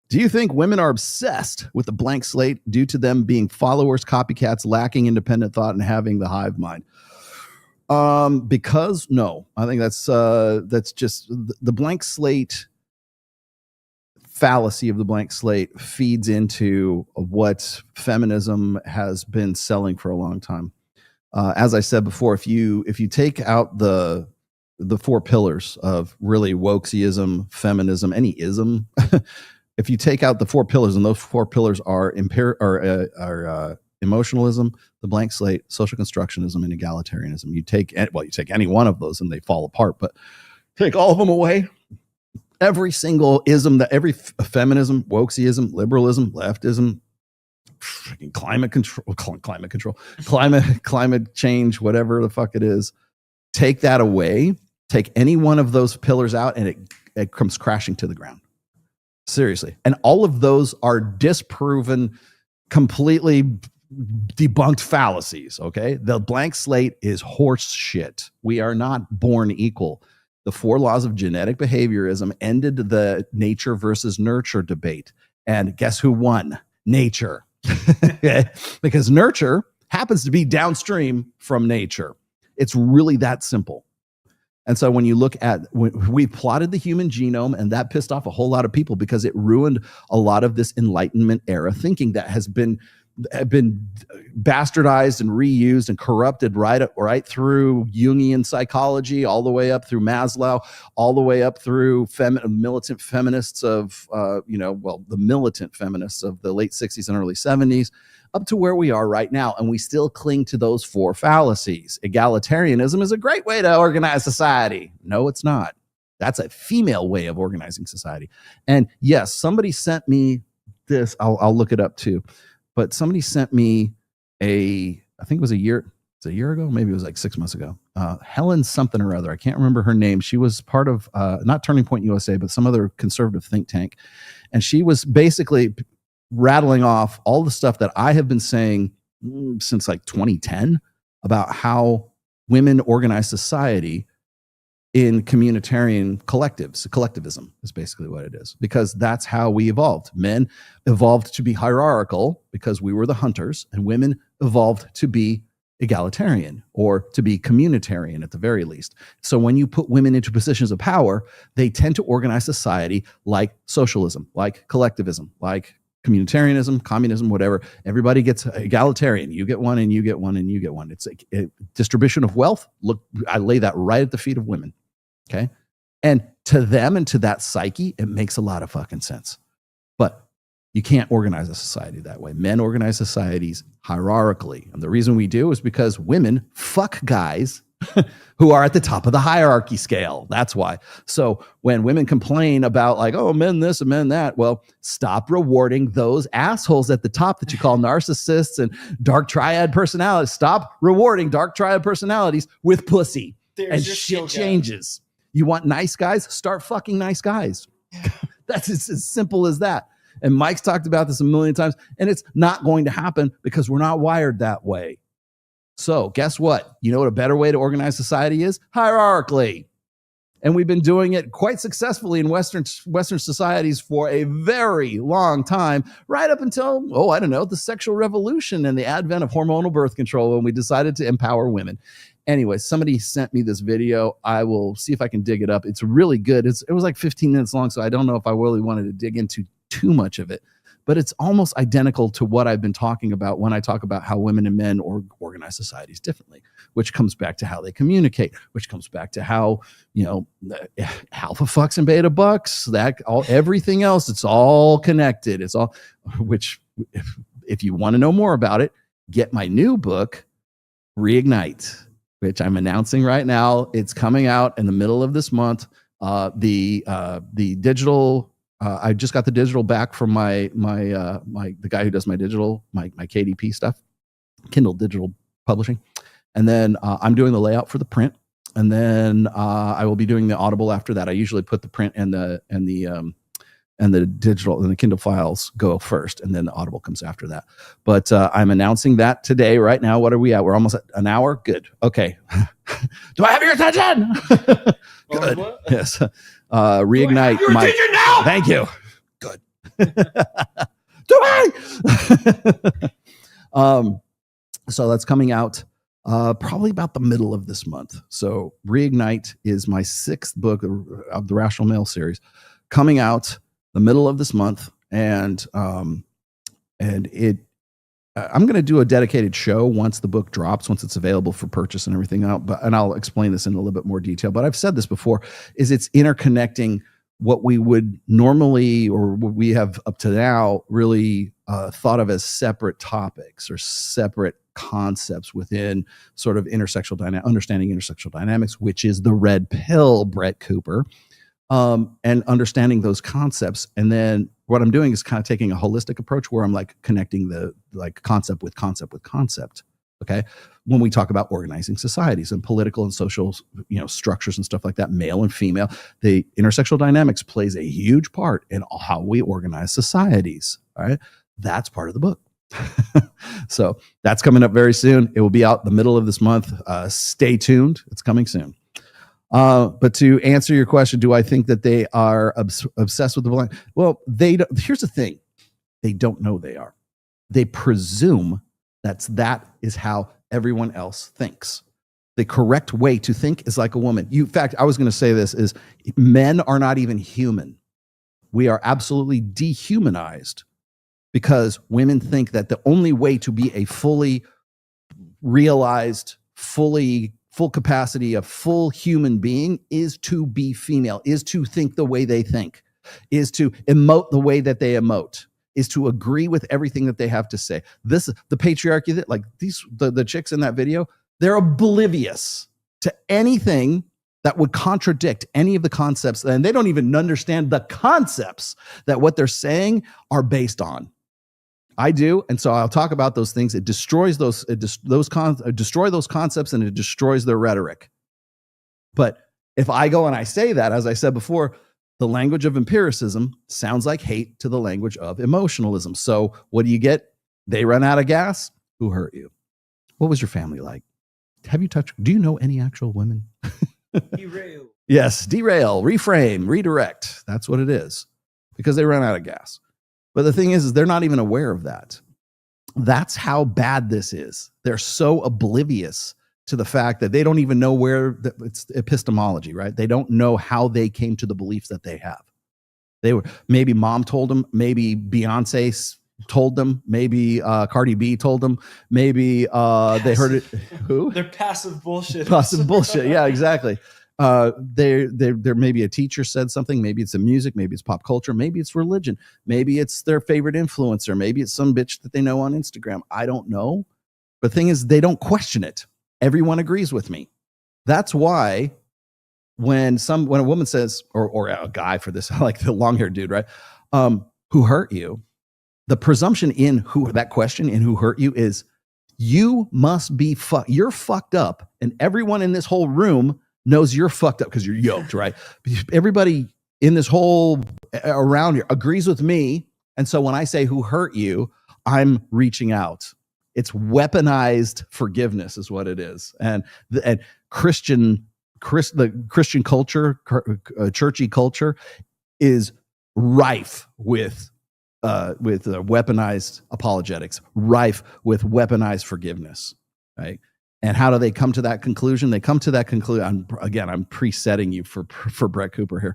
Do you think women are obsessed with the blank slate due to them being followers, copycats, lacking independent thought, and having the hive mind? Because no, I think that's just the blank slate fallacy of the blank slate feeds into what feminism has been selling for a long time. As I said before, if you take out the four pillars of really wokeism, feminism, any ism, if you take out the four pillars, and those four pillars are emotionalism, the blank slate, social constructionism, and egalitarianism. You take any one of those and they fall apart, but take all of them away. Every single ism, that every feminism, wokeism, liberalism, leftism, climate change, whatever the fuck it is, take that away, take any one of those pillars out, and it comes crashing to the ground. Seriously. And all of those are disproven, completely debunked fallacies. Okay. The blank slate is horse shit. We are not born equal. The four laws of genetic behaviorism ended the nature versus nurture debate. And guess who won? Nature. Because nurture happens to be downstream from nature. It's really that simple. And so when you look at, we plotted the human genome, and that pissed off a whole lot of people because it ruined a lot of this Enlightenment era thinking that has been bastardized and reused and corrupted right through Jungian psychology, all the way up through Maslow, all the way up through militant feminists of, the militant feminists of the late 60s and early 70s, up to where we are right now. And we still cling to those four fallacies. Egalitarianism is a great way to organize society. No, it's not. That's a female way of organizing society. And yes, somebody sent me this. I'll look it up too. But somebody sent me I think it was a year ago, maybe it was like 6 months ago. Helen something or other. I can't remember her name. She was part of, not Turning Point USA, but some other conservative think tank. And she was basically rattling off all the stuff that I have been saying since like 2010 about how women organize society in communitarian collectivism is basically what it is, because that's how we evolved. Men evolved to be hierarchical because we were the hunters, and women evolved to be egalitarian or to be communitarian at the very least. So when you put women into positions of power, they tend to organize society like socialism, like collectivism, like communitarianism, communism, whatever. Everybody gets egalitarian. You get one and you get one and you get one. It's a distribution of wealth. Look, I lay that right at the feet of women. Okay. And to them and to that psyche, it makes a lot of fucking sense. But you can't organize a society that way. Men organize societies hierarchically. And the reason we do is because women fuck guys who are at the top of the hierarchy scale. That's why. So when women complain about like, oh, men this and men that, well, stop rewarding those assholes at the top that you call narcissists and dark triad personalities. Stop rewarding dark triad personalities with pussy. And shit changes. You want nice guys? Start fucking nice guys. Yeah. That's as simple as that. And Mike's talked about this a million times, and it's not going to happen because we're not wired that way. So guess what? You know what a better way to organize society is? Hierarchically. And we've been doing it quite successfully in Western societies for a very long time, right up until, the sexual revolution and the advent of hormonal birth control when we decided to empower women. Anyway, somebody sent me this video. I will see if I can dig it up. It's really good. It was like 15 minutes long, so I don't know if I really wanted to dig into too much of it. But it's almost identical to what I've been talking about when I talk about how women and men organize societies differently, which comes back to how they communicate, which comes back to how, alpha fucks and beta bucks, everything else, it's all connected. It's all, which if you want to know more about it, get my new book, Reignite, which I'm announcing right now. It's coming out in the middle of this month. The digital, I just got the digital back from the guy who does my digital, my KDP stuff, Kindle Digital Publishing. And then I'm doing the layout for the print. And then I will be doing the Audible after that. I usually put the print and the digital and the Kindle files go first, and then the Audible comes after that. But I'm announcing that today, right now. What are we at? We're almost at an hour. Good. Okay. Do I have your attention? Good. Yes. Reignite. Your attention now. Thank you. Good. Do I? So that's coming out probably about the middle of this month. So Reignite is my 6th book of the Rational Male series, coming out the middle of this month, and it. I'm going to do a dedicated show once the book drops, once it's available for purchase and everything out. And I'll explain this in a little bit more detail. But I've said this before: is it's interconnecting what we would normally, or what we have up to now, really thought of as separate topics or separate concepts within sort of understanding intersexual dynamics, which is the red pill, Brett Cooper, and understanding those concepts. And then what I'm doing is kind of taking a holistic approach where I'm like connecting the like concept with concept with concept. Okay. When we talk about organizing societies and political and social, structures and stuff like that, male and female, the intersexual dynamics plays a huge part in how we organize societies. All right. That's part of the book. So that's coming up very soon. It will be out the middle of this month. Stay tuned. It's coming soon. But to answer your question, do I think that they are obsessed with the blind? Well, here's the thing. They don't know they are. They presume that is how everyone else thinks. The correct way to think is like a woman. In fact, I was going to say this is men are not even human. We are absolutely dehumanized because women think that the only way to be a fully realized, full capacity, a full human being is to be female, is to think the way they think, is to emote the way that they emote, is to agree with everything that they have to say. This, the patriarchy, that like the chicks in that video, they're oblivious to anything that would contradict any of the concepts, and they don't even understand the concepts that what they're saying are based on. I do, and so I'll talk about those things. It destroys destroy those concepts, and it destroys their rhetoric. But if I go and I say that, as I said before, the language of empiricism sounds like hate to the language of emotionalism. So what do you get? They run out of gas. Who hurt you? What was your family like? Do you know any actual women? Derail. Yes, derail, reframe, redirect. That's what it is, because they run out of gas. But the thing is they're not even aware of that. That's how bad this is. They're so oblivious to the fact that they don't even know it's epistemology, right? They don't know how they came to the beliefs that they have. Maybe mom told them, maybe Beyonce told them, maybe Cardi B told them, maybe they heard it. Who? They're passive bullshit. Passive bullshit. Yeah, exactly. There maybe a teacher said something, maybe it's a music, maybe it's pop culture, maybe it's religion, maybe it's their favorite influencer, maybe it's some bitch that they know on Instagram. I don't know. But the thing is, they don't question it. Everyone agrees with me. That's why when a woman says, or a guy for this, like the long-haired dude, right? Who hurt you? The presumption in that question in who hurt you is you must be you're fucked up, and everyone in this whole room knows you're fucked up because you're yoked, right? Everybody in this whole around here agrees with me. And so when I say who hurt you, I'm reaching out. It's weaponized forgiveness is what it is. And the Christian culture, churchy culture is rife with weaponized apologetics, rife with weaponized forgiveness, right? And how do they come to that conclusion? They come to that conclusion. I'm presetting you for Brett Cooper here.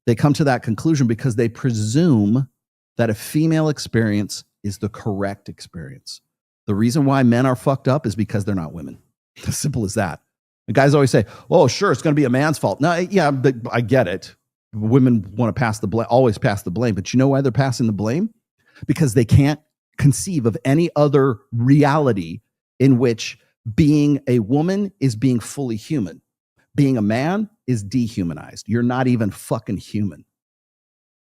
They come to that conclusion because they presume that a female experience is the correct experience. The reason why men are fucked up is because they're not women. As simple as that. The guys always say, "Oh, sure, it's going to be a man's fault." No, yeah, but I get it. Women want to always pass the blame. But you know why they're passing the blame? Because they can't conceive of any other reality in which being a woman is being fully human. Being a man is dehumanized. You're not even fucking human.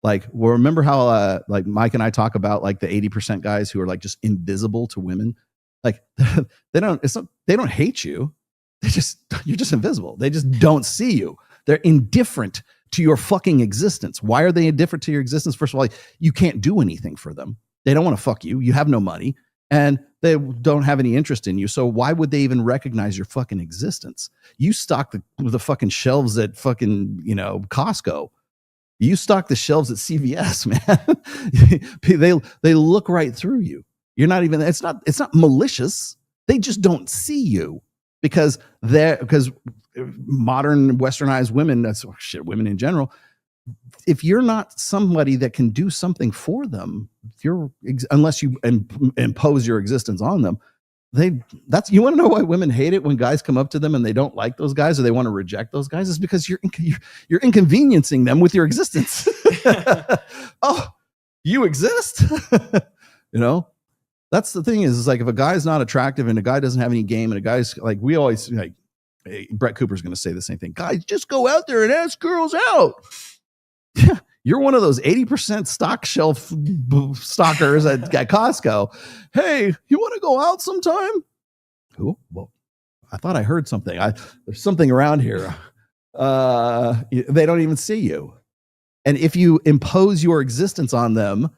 Like, well, remember how like Mike and I talk about like the 80% guys who are like just invisible to women? Like they don't hate you. You're just invisible. They just don't see you. They're indifferent to your fucking existence. Why are they indifferent to your existence? First of all, you can't do anything for them. They don't want to fuck you. You have no money, and they don't have any interest in you. So why would they even recognize your fucking existence? You stock the fucking shelves at fucking, Costco. You stock the shelves at CVS, man. They look right through you. You're not even, it's not malicious. They just don't see you because modern westernized women, women in general, if you're not somebody that can do something for them, unless you impose your existence on them, you want to know why women hate it when guys come up to them and they don't like those guys or they want to reject those guys? Is because you're inconveniencing them with your existence. Oh, you exist. That's the thing is like if a guy's not attractive and a guy doesn't have any game and a guy's like, we always like, hey, Brett Cooper's going to say the same thing. Guys, just go out there and ask girls out. You're one of those 80% stock shelf stalkers at Costco. Hey, you want to go out sometime? Cool. Well, I thought I heard something. There's something around here. They don't even see you. And if you impose your existence on them,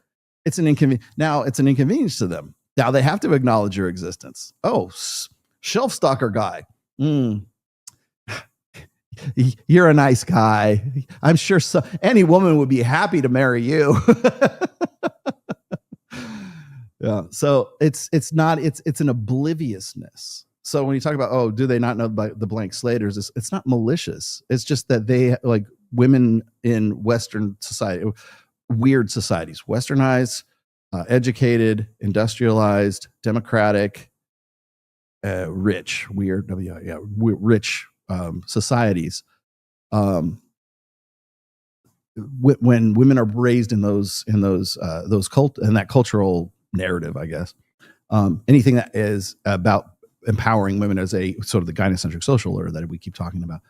it's an inconvenience. Now it's an inconvenience to them. Now they have to acknowledge your existence. Oh, shelf stalker guy. You're a nice guy. I'm sure any woman would be happy to marry you. Yeah. So it's an obliviousness. So when you talk about, oh, do they not know the blank slaters? It's not malicious. It's just that they like women in Western society, weird societies, westernized, educated, industrialized, democratic, rich, weird, rich societies. When women are raised in that cultural narrative, I guess, anything that is about empowering women as a sort of the gynocentric social order that we keep talking about,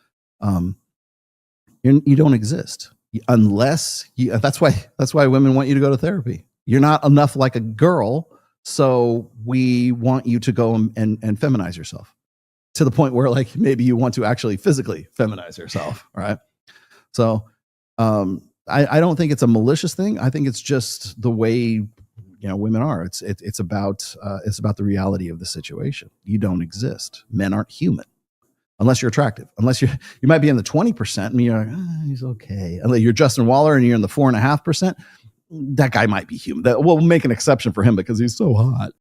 you don't exist unless you. That's why women want you to go to therapy. You're not enough like a girl, so we want you to go and feminize yourself to the point where like maybe you want to actually physically feminize yourself, right? So I don't think it's a malicious thing. I think it's just the way women are. It's about the reality of the situation. You don't exist. Men aren't human unless you're attractive. Unless you might be in the 20% and you're like, he's okay. Unless you're Justin Waller and you're in the 4.5%. That guy might be human. We'll make an exception for him because he's so hot.